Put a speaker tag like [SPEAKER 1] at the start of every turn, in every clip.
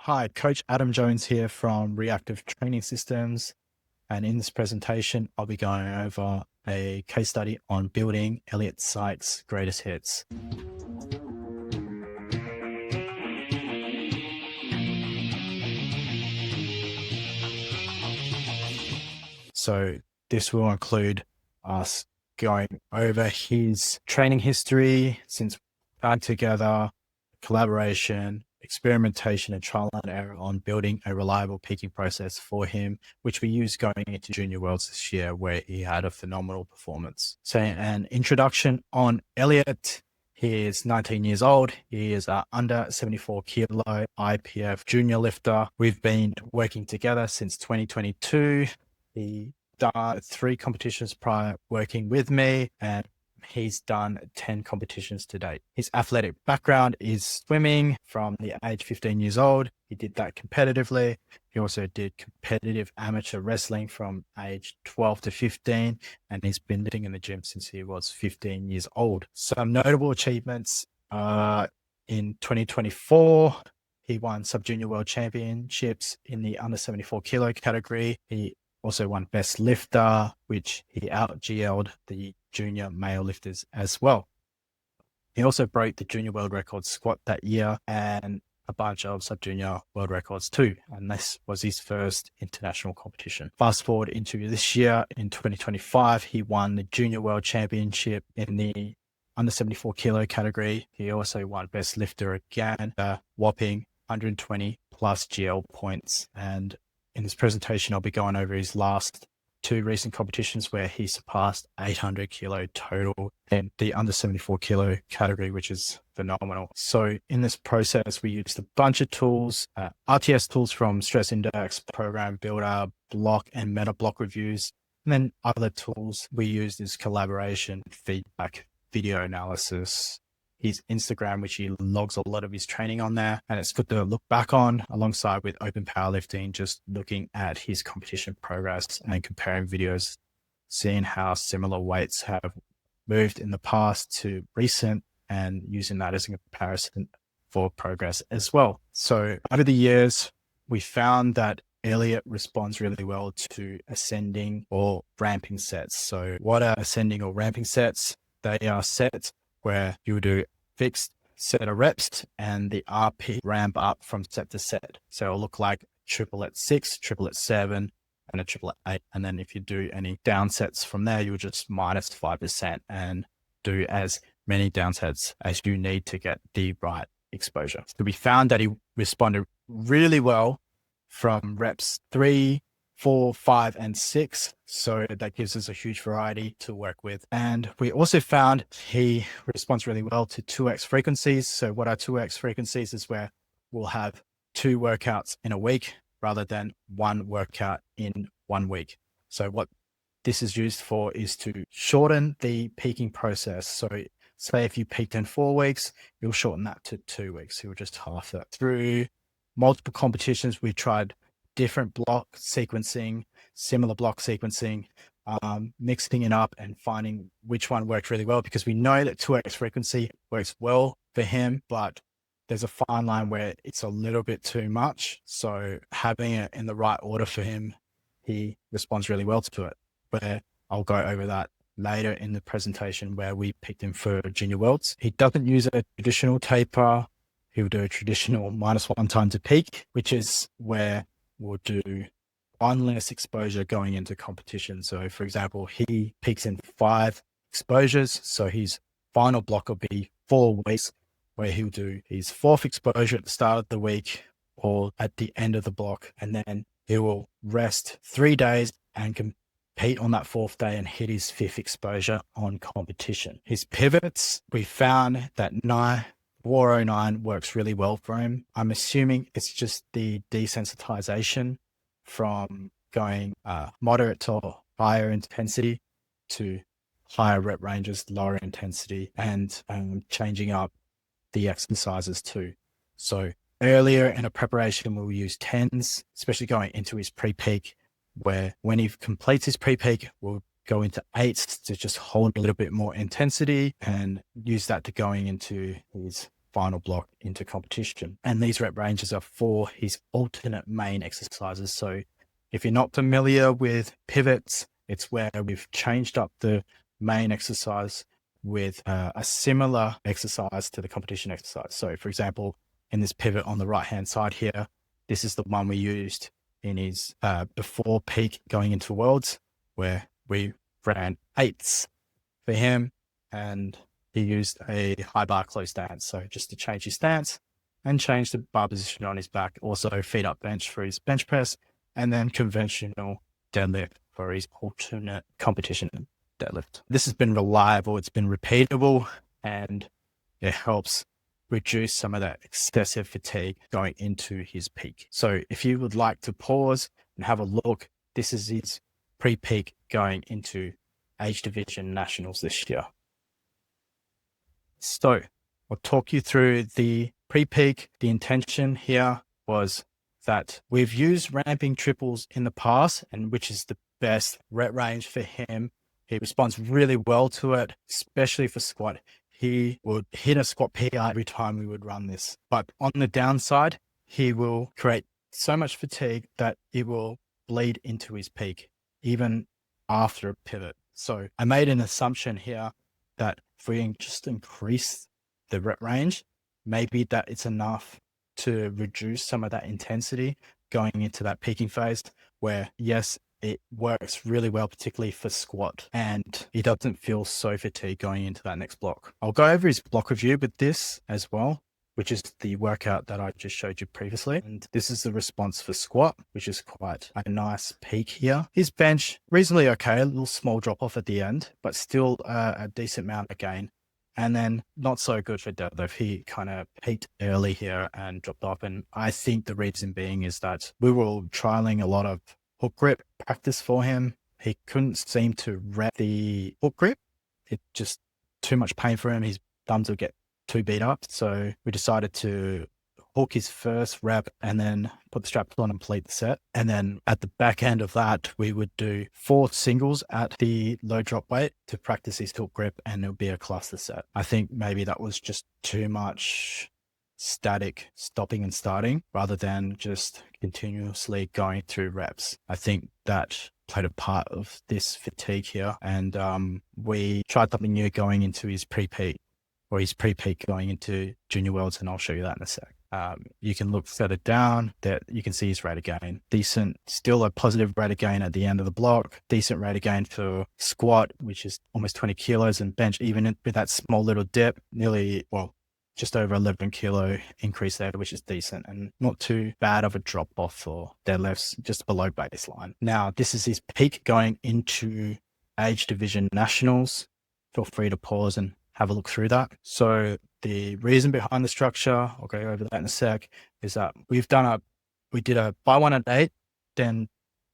[SPEAKER 1] Hi, Coach Adam Jones here from Reactive Training Systems. And in this presentation, I'll be going over a case study on building Elliot Sykes' greatest hits. So this will include us going over his training history since back together, collaboration, experimentation, and trial and error on building a reliable peaking process for him, which we used going into Junior Worlds this year, where he had a phenomenal performance. So an introduction on Elliot. He is 19 years old. He is an under 74 kilo IPF junior lifter. We've been working together since 2022. He done 3 competitions prior working with me, and he's done 10 competitions to date. His athletic background is swimming from the age 15 years old. He did that competitively. He also did competitive amateur wrestling from age 12 to 15, and he's been lifting in the gym since he was 15 years old. Some notable achievements in 2024, he won Sub-Junior World Championships in the under 74 kilo category. He also won Best Lifter, which he out-GL'd the junior male lifters as well. He also broke the junior world record squat that year and a bunch of sub-junior world records too. And this was his first international competition. Fast forward into this year, in 2025, he won the junior world championship in the under 74 kilo category. He also won Best Lifter again, a whopping 120 plus GL points. And in this presentation, I'll be going over his last 2 recent competitions where he surpassed 800 kilo total in the under 74 kilo category, which is phenomenal. So in this process, we used a bunch of tools, RTS tools from Stress Index, Program Builder, block and meta block reviews. And then other tools we used is collaboration, feedback, video analysis, his Instagram, which he logs a lot of his training on there. And it's good to look back on alongside with Open Powerlifting, just looking at his competition progress and comparing videos, seeing how similar weights have moved in the past to recent and using that as a comparison for progress as well. So over the years, we found that Elliot responds really well to ascending or ramping sets. So what are ascending or ramping sets? They are sets where you do fixed set of reps and the RP ramp up from set to set. So it'll look like triple at 6, triple at 7, and a triple at 8. And then if you do any down sets from there, you'll just minus 5% and do as many down sets as you need to get the right exposure. So we found that he responded really well from reps 3, 4, 5, and 6. So that gives us a huge variety to work with. And we also found he responds really well to 2x frequencies. So what are 2x frequencies is where we'll have 2 workouts in a week rather than 1 workout in 1 week. So what this is used for is to shorten the peaking process. So say if you peaked in 4 weeks, you'll shorten that to 2 weeks. You'll just half it. Through multiple competitions, we tried different block sequencing, similar block sequencing, mixing it up and finding which one worked really well, because we know that 2x frequency works well for him, but there's a fine line where it's a little bit too much. So having it in the right order for him, he responds really well to it. Where I'll go over that later in the presentation where we picked him for Junior Worlds. He doesn't use a traditional taper. He'll do a traditional -1 time to peak, which is where we'll do 1 less exposure going into competition. So for example, he peaks in 5 exposures. So his final block will be 4 weeks, where he'll do his 4th exposure at the start of the week or at the end of the block. And then he will rest 3 days and compete on that 4th day and hit his 5th exposure on competition. His pivots, we found that 409 works really well for him. I'm assuming it's just the desensitization from going moderate to higher intensity to higher rep ranges, lower intensity, and changing up the exercises too. So earlier in a preparation, we'll use 10s, especially going into his pre-peak, where when he completes his pre-peak, we'll go into 8s to just hold a little bit more intensity and use that to going into his final block into competition. And these rep ranges are for his alternate main exercises. So if you're not familiar with pivots, it's where we've changed up the main exercise with a similar exercise to the competition exercise. So for example, in this pivot on the right-hand side here, this is the one we used in his before peak going into Worlds, where we ran 8s for him, and he used a high bar close stance. So just to change his stance and change the bar position on his back, also feet up bench for his bench press, and then conventional deadlift for his alternate competition deadlift. This has been reliable, it's been repeatable, and it helps reduce some of that excessive fatigue going into his peak. So if you would like to pause and have a look, this is his pre-peak going into age division nationals this year. So I'll talk you through the pre-peak. The intention here was that we've used ramping triples in the past, and which is the best rep range for him. He responds really well to it, especially for squat. He would hit a squat PI every time we would run this. But on the downside, he will create so much fatigue that it will bleed into his peak, even after a pivot. So I made an assumption here that if we just increase the rep range, maybe that it's enough to reduce some of that intensity going into that peaking phase where, yes, it works really well, particularly for squat, and he doesn't feel so fatigued going into that next block. I'll go over his block review with this as well, which is the workout that I just showed you previously. And this is the response for squat, which is quite a nice peak here. His bench, reasonably okay, a little small drop off at the end, but still a decent amount of gain. And then not so good for deadlift. He kind of peaked early here and dropped off. And I think the reason being is that we were trialing a lot of hook grip practice for him. He couldn't seem to rep the hook grip. It just too much pain for him. His thumbs would get too beat up. So we decided to hook his first rep and then put the straps on and complete the set. And then at the back end of that, we would do 4 singles at the low drop weight to practice his hook grip, and it would be a cluster set. I think maybe that was just too much static stopping and starting rather than just continuously going through reps. I think that played a part of this fatigue here. And we tried something new going into his pre-peak, or his pre-peak going into Junior Worlds, and I'll show you that in a sec. You can look further down that you can see his rate of gain. Decent, still a positive rate of gain at the end of the block. Decent rate of gain for squat, which is almost 20 kilos, and bench, even with that small little dip, nearly, well, just over 11 kilo increase there, which is decent and not too bad of a drop off for deadlifts, just below baseline. Now, this is his peak going into age division nationals. Feel free to pause and have a look through that. So the reason behind the structure, I'll go over that in a sec, is that we did a by 1 at 8, then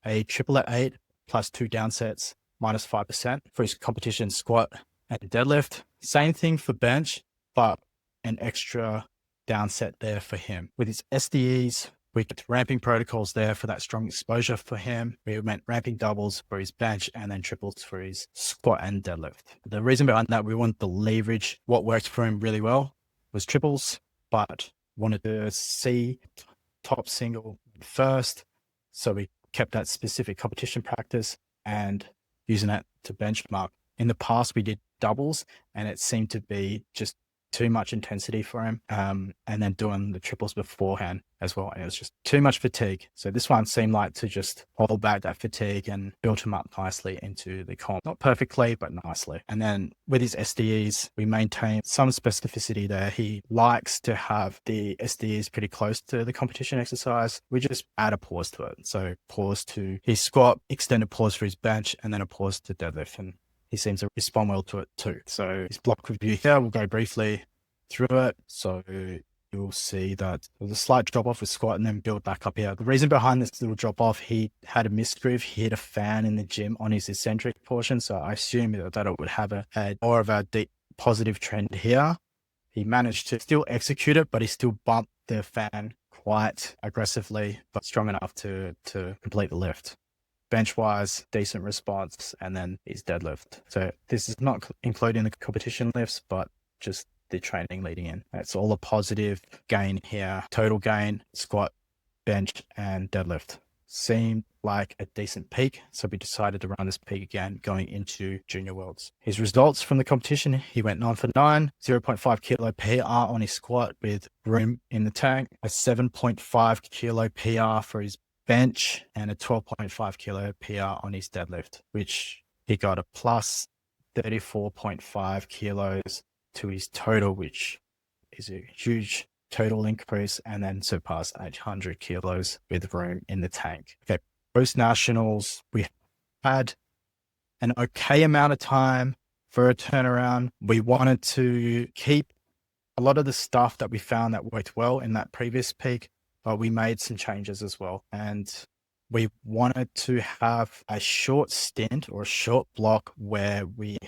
[SPEAKER 1] a triple at 8 plus 2 down sets minus 5% for his competition squat and deadlift. Same thing for bench, but an extra down set there for him. With his SDEs, we get ramping protocols there for that strong exposure for him. We went ramping doubles for his bench and then triples for his squat and deadlift. The reason behind that, we wanted to leverage what worked for him really well was triples, but wanted to see top single first. So we kept that specific competition practice and using that to benchmark. In the past, we did doubles and it seemed to be just too much intensity for him, and then doing the triples beforehand as well. And it was just too much fatigue. So this one seemed like to just hold back that fatigue and build him up nicely into the comp. Not perfectly, but nicely. And then with his SDEs, we maintain some specificity there. He likes to have the SDEs pretty close to the competition exercise. We just add a pause to it. So pause to his squat, extended pause for his bench, and then a pause to deadlift. And he seems to respond well to it too. So his block review here, we'll go briefly through it. So you'll see that there's a slight drop off with squat and then build back up here. The reason behind this little drop off, he had a misgroove. He hit a fan in the gym on his eccentric portion. So I assume that it would have a more of a deep positive trend here. He managed to still execute it, but he still bumped the fan quite aggressively, but strong enough to complete the lift. Bench-wise, decent response, and then his deadlift. So this is not including the competition lifts, but just the training leading in. It's all a positive gain here. Total gain, squat, bench, and deadlift. Seemed like a decent peak, so we decided to run this peak again going into Junior Worlds. His results from the competition, he went 9 for 9, 0.5 kilo PR on his squat with room in the tank, a 7.5 kilo PR for his bench, and a 12.5 kilo PR on his deadlift, which he got a plus 34.5 kilos to his total, which is a huge total increase, and then surpassed 800 kilos with room in the tank. Okay, post nationals, we had an okay amount of time for a turnaround. We wanted to keep a lot of the stuff that we found that worked well in that previous peak, but we made some changes as well. And we wanted to have a short stint or a short block where we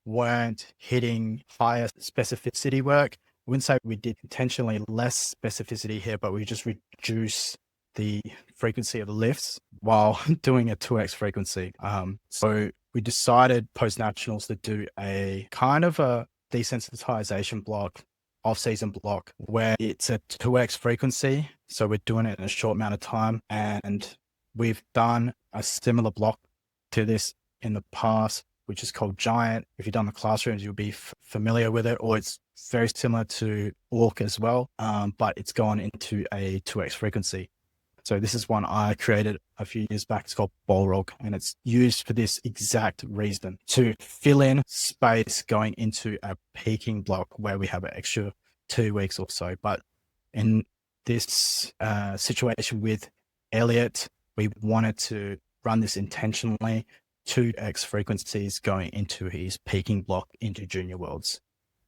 [SPEAKER 1] weren't hitting higher specificity work. I wouldn't say we did intentionally less specificity here, but we just reduce the frequency of the lifts while doing a 2x frequency. So we decided post nationals to do a kind of a desensitization block, off-season block, where it's a 2x frequency. So we're doing it in a short amount of time. And we've done a similar block to this in the past, which is called Giant. If you've done the classrooms, you'll be familiar with it, or it's very similar to Orc as well, but it's gone into a 2x frequency. So this is one I created a few years back. It's called Balrog, and it's used for this exact reason, to fill in space going into a peaking block where we have an extra 2 weeks or so. But in this situation with Elliot, we wanted to run this intentionally, 2x frequencies going into his peaking block into Junior Worlds.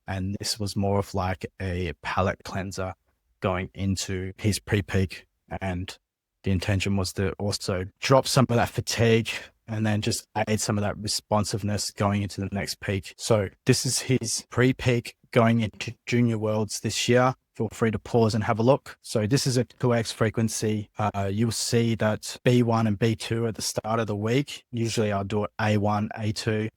[SPEAKER 1] And this was more of like a palate cleanser going into his pre-peak. And the intention was to also drop some of that fatigue and then just add some of that responsiveness going into the next peak. So this is his pre-peak going into Junior Worlds this year. Feel free to pause and have a look. So this is a 2x frequency. You'll see that B1 and B2 at the start of the week. Usually I'll do it A1, A2.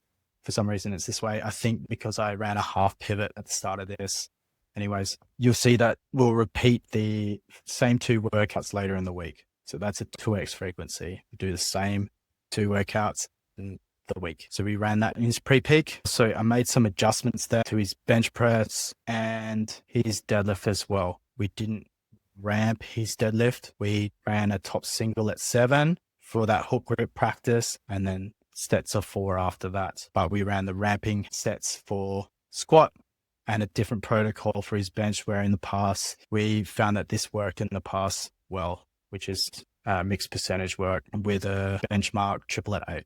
[SPEAKER 1] For some reason it's this way. I think because I ran a half pivot at the start of this. Anyways, you'll see that we'll repeat the same 2 workouts later in the week. So that's a 2x frequency. We do the same 2 workouts in the week. So we ran that in his pre-peak. So I made some adjustments there to his bench press and his deadlift as well. We didn't ramp his deadlift. We ran a top single at 7 for that hook grip practice, and then sets of 4 after that. But we ran the ramping sets for squat and a different protocol for his bench, where in the past we found that this worked in the past well, which is mixed percentage work with a benchmark triple at 8.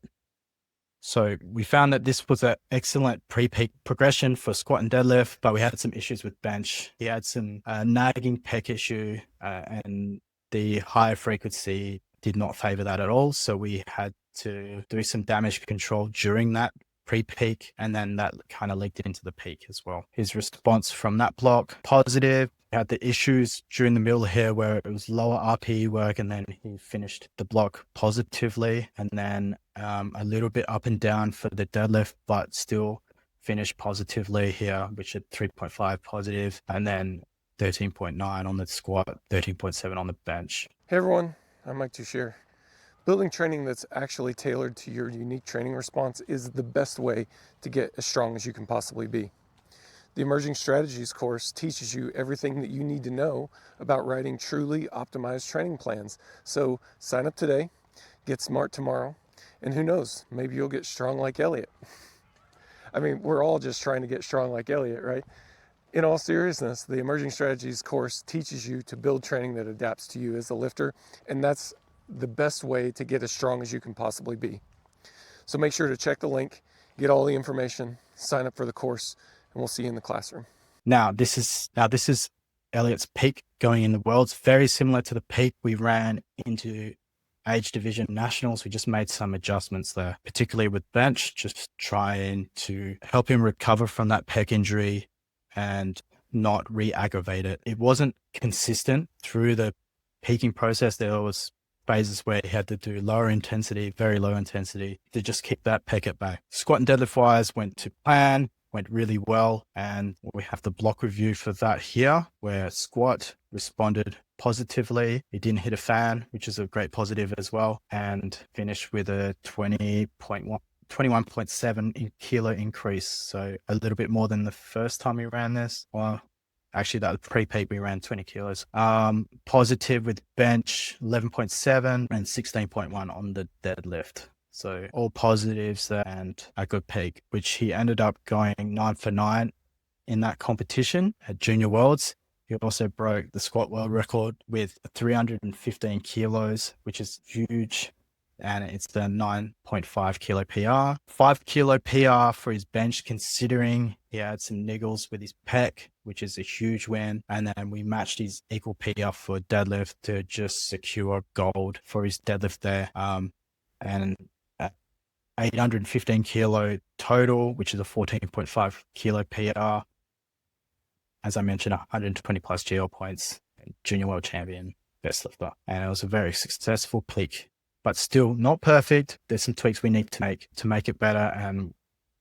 [SPEAKER 1] So we found that this was an excellent pre-peak progression for squat and deadlift, but we had some issues with bench. He had some nagging pec issue, and the higher frequency did not favor that at all. So we had to do some damage control during that pre-peak, and then that kind of leaked into the peak as well. His response from that block, positive. He had the issues during the middle here where it was lower RPE work, and then he finished the block positively, and then a little bit up and down for the deadlift, but still finished positively here, which at 3.5 positive, and then 13.9 on the squat, 13.7 on the bench.
[SPEAKER 2] Hey everyone, I'm Mike Touchier. Building training that's actually tailored to your unique training response is the best way to get as strong as you can possibly be. The Emerging Strategies course teaches you everything that you need to know about writing truly optimized training plans. So sign up today, get smart tomorrow, and who knows, maybe you'll get strong like Elliot. I mean, we're all just trying to get strong like Elliot, right? In all seriousness, the Emerging Strategies course teaches you to build training that adapts to you as a lifter, and that's the best way to get as strong as you can possibly be. So make sure to check the link, get all the information, sign up for the course, and we'll see you in the classroom.
[SPEAKER 1] Now this is Elliot's peak going in the Worlds, very similar to the peak we ran into age division nationals. We just made some adjustments there, particularly with bench, just trying to help him recover from that pec injury and not re-aggravate it. It wasn't consistent through the peaking process. There was phases where he had to do lower intensity, very low intensity, to just keep that pec at bay. Squat and deadlift wise went to plan, went really well. And we have the block review for that here, where squat responded positively. It didn't hit a fan, which is a great positive as well, and finished with a 21.7 kilo increase. So a little bit more than the first time we ran this. Well, actually, that was pre-peak, we ran 20 kilos. Positive with bench 11.7 and 16.1 on the deadlift. So all positives there and a good peak, which he ended up going 9 for 9 in that competition at Junior Worlds. He also broke the squat world record with 315 kilos, which is huge. And it's the 9.5 kilo PR. 5 kilo PR for his bench, considering he had some niggles with his pec, which is a huge win. And then we matched his equal PR for deadlift to just secure gold for his deadlift there. And 815 kilo total, which is a 14.5 kilo PR. As I mentioned, 120 plus GL points, junior world champion, best lifter. And it was a very successful peak, but still not perfect. There's some tweaks we need to make it better. And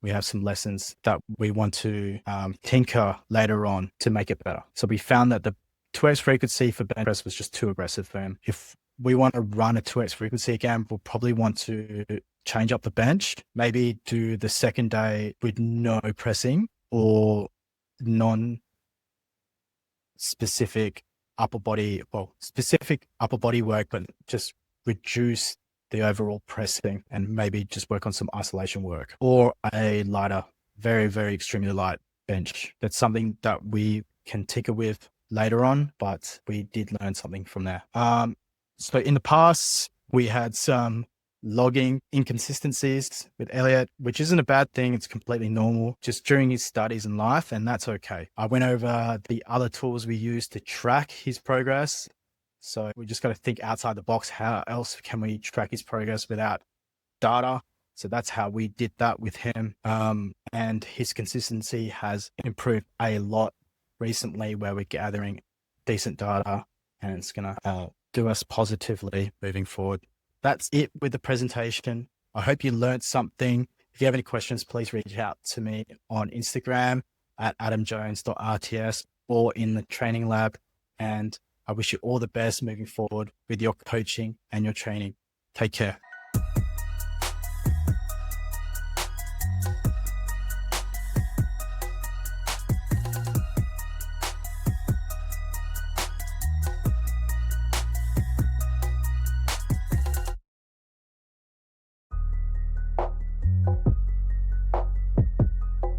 [SPEAKER 1] we have some lessons that we want to tinker later on to make it better. So we found that the 2x frequency for bench press was just too aggressive for him. If we want to run a 2x frequency again, we'll probably want to change up the bench, maybe do the second day with no pressing or specific upper body work, but just reduce the overall pressing and maybe just work on some isolation work, or a lighter, very, very extremely light bench. That's something that we can tinker with later on, but we did learn something from there. So in the past, we had some logging inconsistencies with Elliot, which isn't a bad thing. It's completely normal just during his studies and life, and that's okay. I went over the other tools we use to track his progress. So we just got to think outside the box. How else can we track his progress without data? So that's how we did that with him. And his consistency has improved a lot recently, where we're gathering decent data, and it's going to do us positively moving forward. That's it with the presentation. I hope you learned something. If you have any questions, please reach out to me on Instagram at adamjones.rts or in the training lab. And I wish you all the best moving forward with your coaching and your training. Take care.